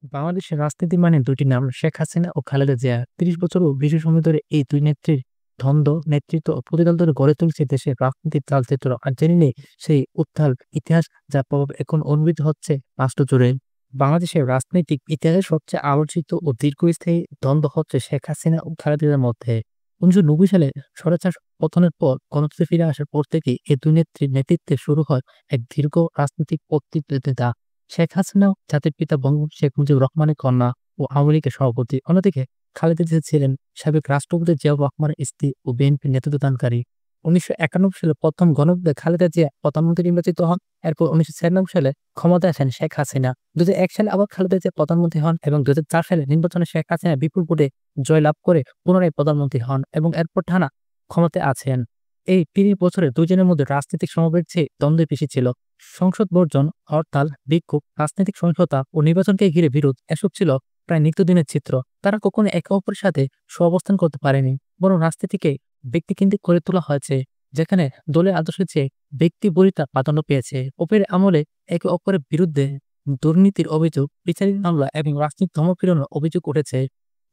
বাংলাদেশের রাজনীতি মানে দুটি নাম শেখ হাসিনা ও খালেদা জিয়া। ৩০ বছরও বেশি সময় ধরে এই দুই নেত্রীর দ্বন্দ্ব, নেতৃত্ব ও প্রতিদান ধরে গড়ে তুলছে দেশের রাজনীতির চালচিত্র। আর জেনে নেই সেই উত্থাল ইতিহাস, যার প্রভাব এখন অনুভূত হচ্ছে রাষ্ট্র জুড়ে। বাংলাদেশের রাজনৈতিক ইতিহাসের সবচেয়ে আলোচিত ও দীর্ঘস্থায়ী দ্বন্দ্ব হচ্ছে শেখ হাসিনা ও খালেদা জিয়ার মধ্যে। ১৯৯০ সালে স্বৈরাচার পতনের পর গণতন্ত্রে ফিরে আসার পর থেকেই এই দুই নেত্রীর নেতৃত্বে শুরু হয় এক দীর্ঘ রাজনৈতিক প্রতিদ্বন্দ্বিতা। শেখ হাসিনাও জাতির পিতা বঙ্গবন্ধু শেখ মুজিবুর রহমানের কন্যা ও আওয়ামী লীগের সভাপতি। অন্যদিকে খালেদা জিয়া ছিলেন সাবেক রাষ্ট্রপতি জিয়াউর রহমানের স্ত্রী ও বিএনপির নেতৃত্বদানকারী। ১৯৯১ সালে প্রথম গণভোটে খালেদা জিয়া প্রধানমন্ত্রী নির্বাচিত হন। এরপর ১৯৯৬ সালে ক্ষমতায় আসেন শেখ হাসিনা। ২০০১ সালে আবার খালেদা জিয়া প্রধানমন্ত্রী হন এবং ২০০৪ সালে নির্বাচনে শেখ হাসিনা বিপুল ভোটে জয়লাভ করে পুনরায় প্রধানমন্ত্রী হন এবং এরপর টানা ক্ষমতায় আছেন। এই ৩০ বছরে দুজনের মধ্যে রাজনৈতিক সমবেত চেয়ে দ্বন্দ্ব বেশি ছিল। সংসদ বর্জন, হরতাল, বিক্ষোভ, রাজনৈতিক সহিংসতা ও নির্বাচনকে ঘিরে বিরোধ এসব ছিল প্রায় নিত্যদিনের চিত্র। তারা কখনো একে অপরের সাথে সহাবস্থান করতে পারেনি, বরং রাজনীতিকে ব্যক্তিকেন্দ্রিক করে তোলা হয়েছে, যেখানে দলের আদর্শের চেয়ে ব্যক্তি বরিতা প্রাধান্য পেয়েছে। অপের আমলে একে অপরের বিরুদ্ধে দুর্নীতির অভিযোগ, বিচারিক মামলা এবং রাজনৈতিক ধর্মপীড়নের অভিযোগ উঠেছে।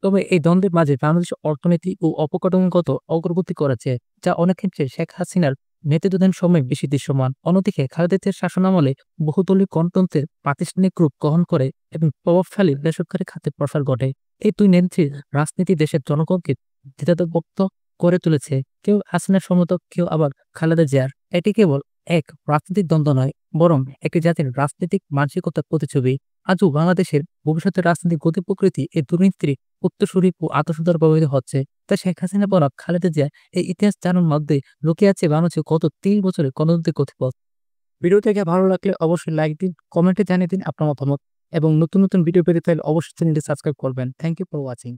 তবে এই দ্বন্দ্বের মাঝে বাংলাদেশের অর্থনীতি ও অবকাঠামোগত অগ্রগতি করেছে, যা অনেক ক্ষেত্রে শেখ হাসিনার নেতৃত্বাধীন সময় বেশি দৃশ্যমান। অন্যদিকে খালেদা জিয়ার শাসনামলে বহুদলীয় গণতন্ত্রের প্রাতিষ্ঠানিক রূপ গ্রহণ করে এবং প্রভাবশালী বেসরকারি খাতের প্রসার ঘটে। এই দুই নেত্রীর রাজনীতি দেশের জনগণকে দ্বিধাবিভক্ত করে তুলেছে। কেউ হাসিনার সমর্থক, কেউ আবার খালেদা জিয়ার। এটি কেবল এক রাজনৈতিক দ্বন্দ্ব নয়, বরং একটি জাতির রাজনৈতিক মানসিকতার প্রতিচ্ছবি। আজও বাংলাদেশের ভবিষ্যতের রাজনৈতিক গতি প্রকৃতি এই দুর্নীতির উত্তরসূরি ও আদর্শ দ্বারা প্রভাবিত হচ্ছে। তাই শেখ হাসিনা বনাম খালেদা জিয়া এই ইতিহাস জানার মধ্যে লুকিয়ে আছে বাংলাদেশের গত ৩০ বছরের গণতান্ত্রিক গতিপথ। ভিডিও থেকে ভালো লাগলে অবশ্যই লাইক দিন, কমেন্টে জানিয়ে দিন আপনার মতামত এবং নতুন নতুন ভিডিও পেতে চাইলে অবশ্যই চ্যানেলটি সাবস্ক্রাইব করবেন। Thank you for watching.